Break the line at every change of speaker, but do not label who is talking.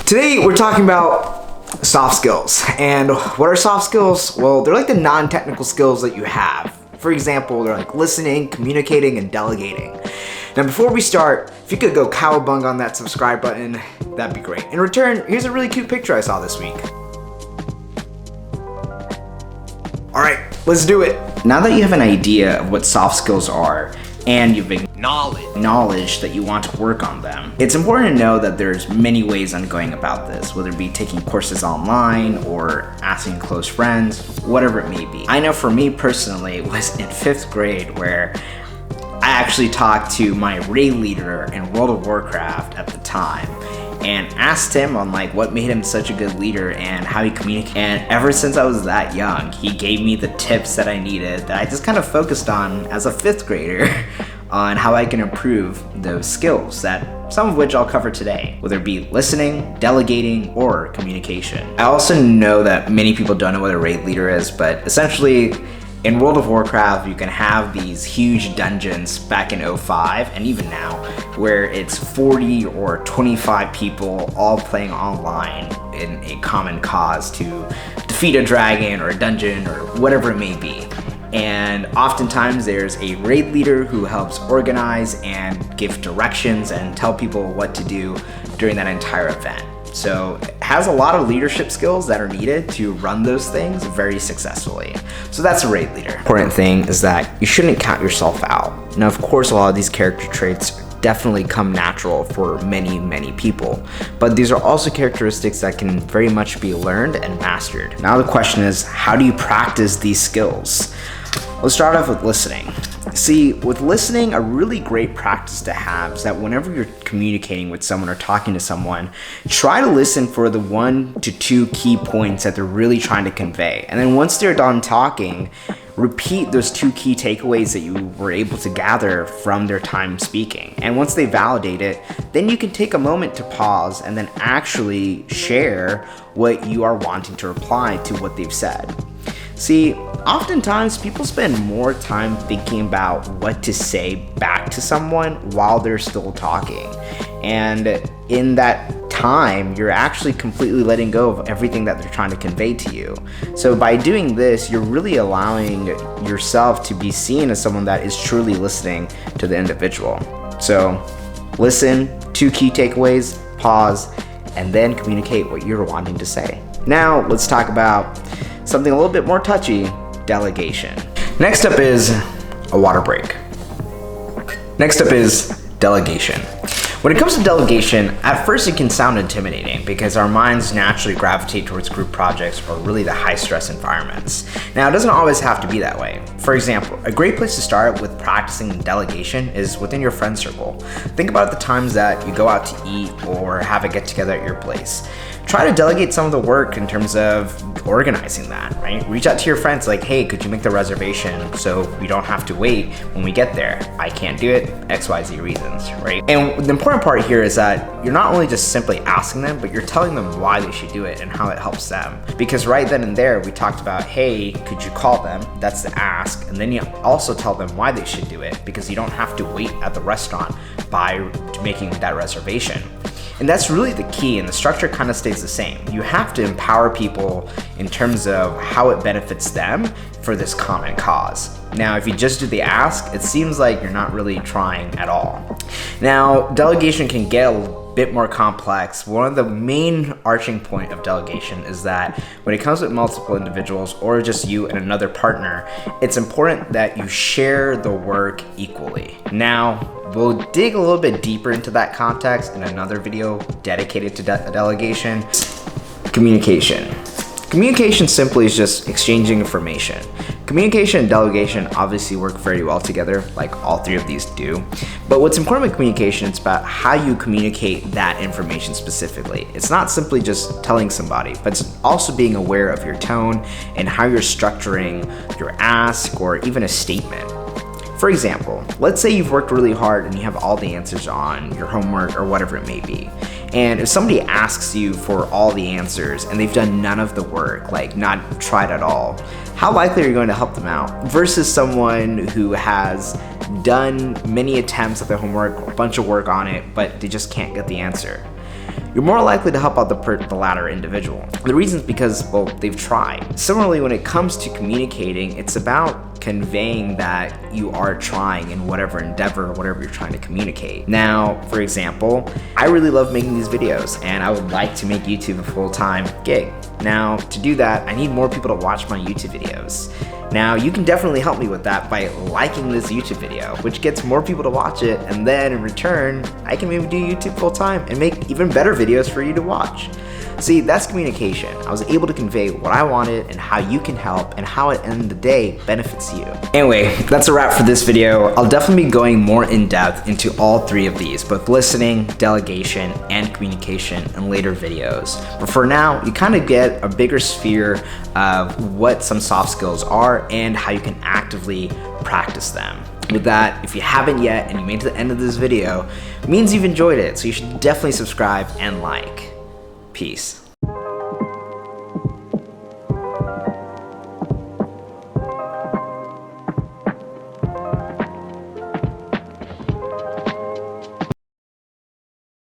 Today we're talking about soft skills. And what are soft skills? Well, they're like the non-technical skills that you have. For example, they're like listening, communicating, and delegating. Now before we start, if you could go cowabunga on that subscribe button, that'd be great. In return, here's a really cute picture I saw this week. Alright, let's do it. Now that you have an idea of what soft skills are, and you've acknowledged that you want to work on them, it's important to know that there's many ways on going about this, whether it be taking courses online or asking close friends, whatever it may be. I know for me personally, it was in 5th grade where I actually talked to my raid leader in World of Warcraft at the time and asked him on what made him such a good leader and how he communicated. And ever since I was that young, he gave me the tips that I needed that I just kind of focused on as a 5th grader on how I can improve those skills, that some of which I'll cover today, whether it be listening, delegating, or communication. I also know that many people don't know what a raid leader is, but essentially in World of Warcraft, you can have these huge dungeons back in 05 and even now where it's 40 or 25 people all playing online in a common cause to defeat a dragon or a dungeon or whatever it may be. And oftentimes there's a raid leader who helps organize and give directions and tell people what to do during that entire event. So it has a lot of leadership skills that are needed to run those things very successfully. So that's a raid leader. Important thing is that you shouldn't count yourself out. Now, of course, a lot of these character traits definitely come natural for many people, but these are also characteristics that can very much be learned and mastered. Now the question is, how do you practice these skills? Let's start off with listening. See, with listening, a really great practice to have is that whenever you're communicating with someone or talking to someone, try to listen for the 1 to 2 key points that they're really trying to convey. And then once they're done talking, repeat those 2 key takeaways that you were able to gather from their time speaking. And once they validate it, then you can take a moment to pause and then actually share what you are wanting to reply to what they've said. See, oftentimes people spend more time thinking about what to say back to someone while they're still talking. And in that time, you're actually completely letting go of everything that they're trying to convey to you. So by doing this, you're really allowing yourself to be seen as someone that is truly listening to the individual. So listen, 2 key takeaways, pause, and then communicate what you're wanting to say. Now let's talk about something a little bit more touchy, delegation. Next up is a water break. Next up is delegation. When it comes to delegation, at first it can sound intimidating because our minds naturally gravitate towards group projects or really the high stress environments. Now, it doesn't always have to be that way. For example, a great place to start with practicing delegation is within your friend circle. Think about the times that you go out to eat or have a get together at your place. Try to delegate some of the work in terms of organizing that, right? Reach out to your friends like, hey, could you make the reservation so we don't have to wait when we get there? I can't do it, XYZ reasons, right? And the important part here is that you're not only just simply asking them, but you're telling them why they should do it and how it helps them. Because right then and there, we talked about, hey, could you call them? That's the ask. And then you also tell them why they should do it because you don't have to wait at the restaurant by making that reservation. And that's really the key, and the structure kind of stays the same. You have to empower people in terms of how it benefits them for this common cause. Now, if you just do the ask, it seems like you're not really trying at all. Now, delegation can get a bit more complex. One of the main arching point of delegation is that when it comes with multiple individuals or just you and another partner, it's important that you share the work equally. Now, we'll dig a little bit deeper into that context in another video dedicated to delegation. Communication. Communication simply is just exchanging information. Communication and delegation obviously work very well together, like all 3 of these do. But what's important with communication is about how you communicate that information specifically. It's not simply just telling somebody, but it's also being aware of your tone and how you're structuring your ask or even a statement. For example, let's say you've worked really hard and you have all the answers on your homework or whatever it may be. And if somebody asks you for all the answers and they've done none of the work, like not tried at all, how likely are you going to help them out? Versus someone who has done many attempts at the homework, a bunch of work on it, but they just can't get the answer. you're more likely to help out the latter individual. The reason is because, well, they've tried. Similarly, when it comes to communicating, it's about conveying that you are trying in whatever endeavor, whatever you're trying to communicate. Now, for example, I really love making these videos and I would like to make YouTube a full-time gig. Now, to do that, I need more people to watch my YouTube videos. Now, you can definitely help me with that by liking this YouTube video, which gets more people to watch it, and then in return, I can maybe do YouTube full time and make even better videos for you to watch. See, that's communication. I was able to convey what I wanted and how you can help and how at the end of the day benefits you. Anyway, that's a wrap for this video. I'll definitely be going more in depth into all three of these, both listening, delegation, and communication in later videos. But for now, you kind of get a bigger sphere of what some soft skills are and how you can actively practice them. With that, if you haven't yet and you made it to the end of this video, it means you've enjoyed it, so you should definitely subscribe and like. Peace.